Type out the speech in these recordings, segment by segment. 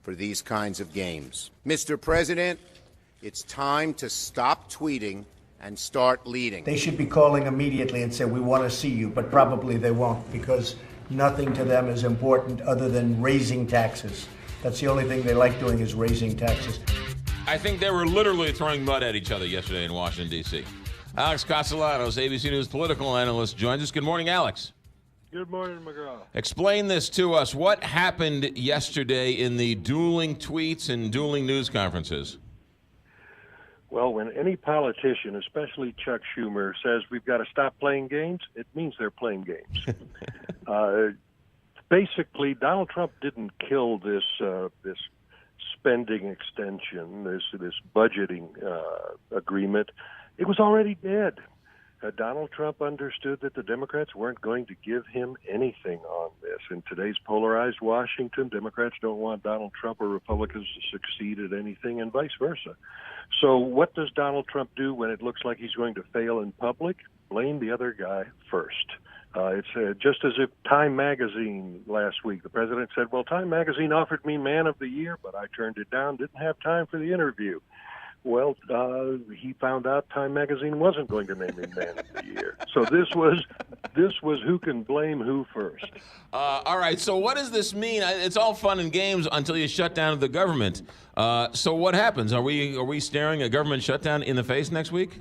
for these kinds of games. Mr. President, it's time to stop tweeting and start leading. They should be calling immediately and say, we want to see you, but probably they won't, because nothing to them is important other than raising taxes. That's the only thing they like doing, is raising taxes. I think they were literally throwing mud at each other yesterday in Washington, D.C. Alex Castellanos, ABC News political analyst, joins us. Good morning, Alex. Good morning, McGraw. Explain this to us. What happened yesterday in the dueling tweets and dueling news conferences? Well, when any politician, especially Chuck Schumer, says we've got to stop playing games, it means they're playing games. Basically, Donald Trump didn't kill this spending extension, this budgeting agreement. It was already dead. Donald Trump understood that the Democrats weren't going to give him anything on this. In today's polarized Washington, Democrats don't want Donald Trump or Republicans to succeed at anything, and vice versa. So what does Donald Trump do when it looks like he's going to fail in public? Blame the other guy first. It's just as if Time Magazine last week, the president said, well, Time Magazine offered me Man of the Year, but I turned it down, didn't have time for the interview. Well, he found out Time Magazine wasn't going to name him Man of the Year. So this was who can blame who first. All right, so what does this mean? It's all fun and games until you shut down the government. So what happens? Are we staring a government shutdown in the face next week?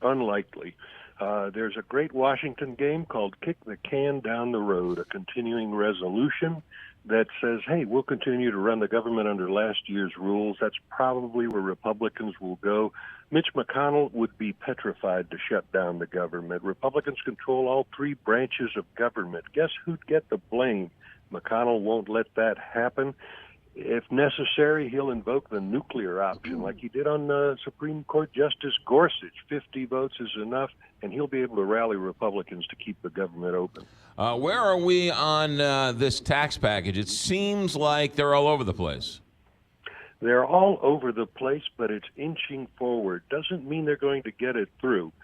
Unlikely. There's a great Washington game called Kick the Can Down the Road, a continuing resolution that says, hey, we'll continue to run the government under last year's rules. That's probably where Republicans will go. Mitch McConnell would be petrified to shut down the government. Republicans control all three branches of government. Guess who'd get the blame? McConnell won't let that happen. If necessary, he'll invoke the nuclear option like he did on Supreme Court Justice Gorsuch. 50 votes is enough, and he'll be able to rally Republicans to keep the government open. Where are we on this tax package? It seems like they're all over the place. They're all over the place, but it's inching forward. Doesn't mean they're going to get it through.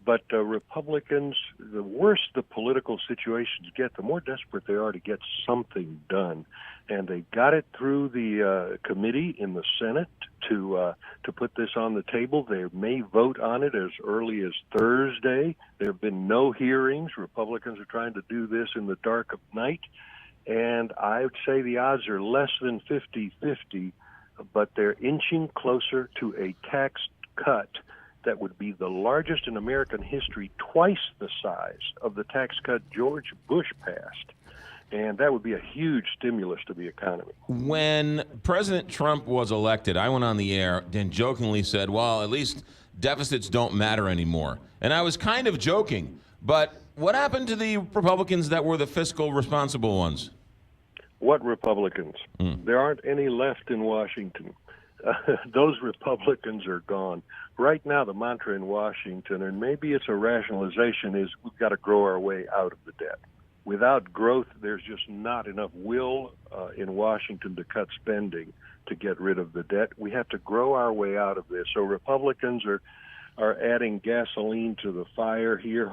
But Republicans, the worse the political situations get, the more desperate they are to get something done. And they got it through the committee in the Senate to put this on the table. They may vote on it as early as Thursday. There have been no hearings. Republicans are trying to do this in the dark of night. And I would say the odds are less than 50-50, but they're inching closer to a tax cut that would be the largest in American history, twice the size of the tax cut George Bush passed. And that would be a huge stimulus to the economy. When President Trump was elected, I went on the air and jokingly said, well, at least deficits don't matter anymore. And I was kind of joking, but what happened to the Republicans that were the fiscal responsible ones? What Republicans? There aren't any left in Washington. Those Republicans are gone. Right now, the mantra in Washington, and maybe it's a rationalization, is we've got to grow our way out of the debt. Without growth, there's just not enough will in Washington to cut spending to get rid of the debt. We have to grow our way out of this. So Republicans are adding gasoline to the fire here,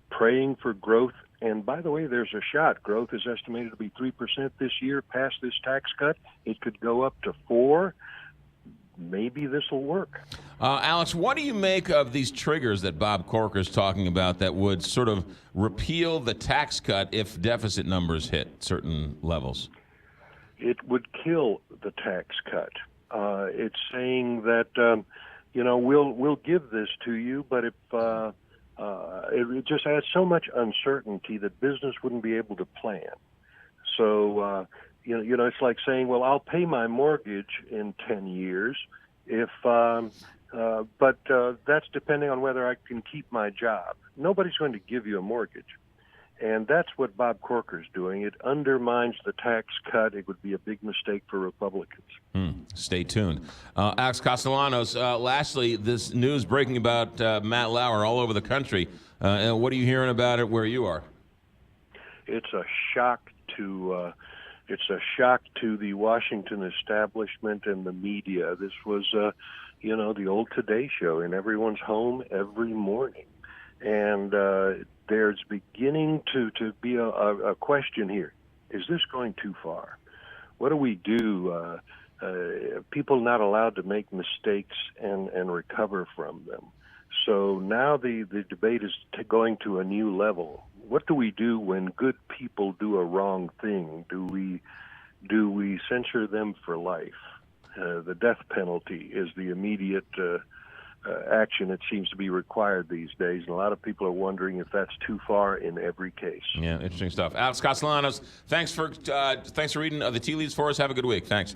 praying for growth. And by the way, there's a shot. Growth is estimated to be 3% this year. Past this tax cut, it could go up to 4%. Maybe this will work. Alex, what do you make of these triggers that Bob Corker is talking about that would sort of repeal the tax cut if deficit numbers hit certain levels? It would kill the tax cut. It's saying that, we'll give this to you, but if it just adds so much uncertainty that business wouldn't be able to plan. So, it's like saying, well, I'll pay my mortgage in 10 years, but that's depending on whether I can keep my job. Nobody's going to give you a mortgage. And that's what Bob Corker's doing. It undermines the tax cut. It would be a big mistake for Republicans. Stay tuned. Alex Castellanos, lastly, this news breaking about Matt Lauer all over the country. What are you hearing about it where you are? It's a shock to the Washington establishment and the media. This was, the old Today Show in everyone's home every morning. And there's beginning to be a question here. Is this going too far? What do we do? People not allowed to make mistakes and recover from them. So now the debate is going to a new level. What do we do when good people do a wrong thing? Do we censure them for life? The death penalty is the immediate action that seems to be required these days, and a lot of people are wondering if that's too far in every case. Yeah, interesting stuff. Alex Castellanos, thanks for reading the tea leaves for us. Have a good week. Thanks.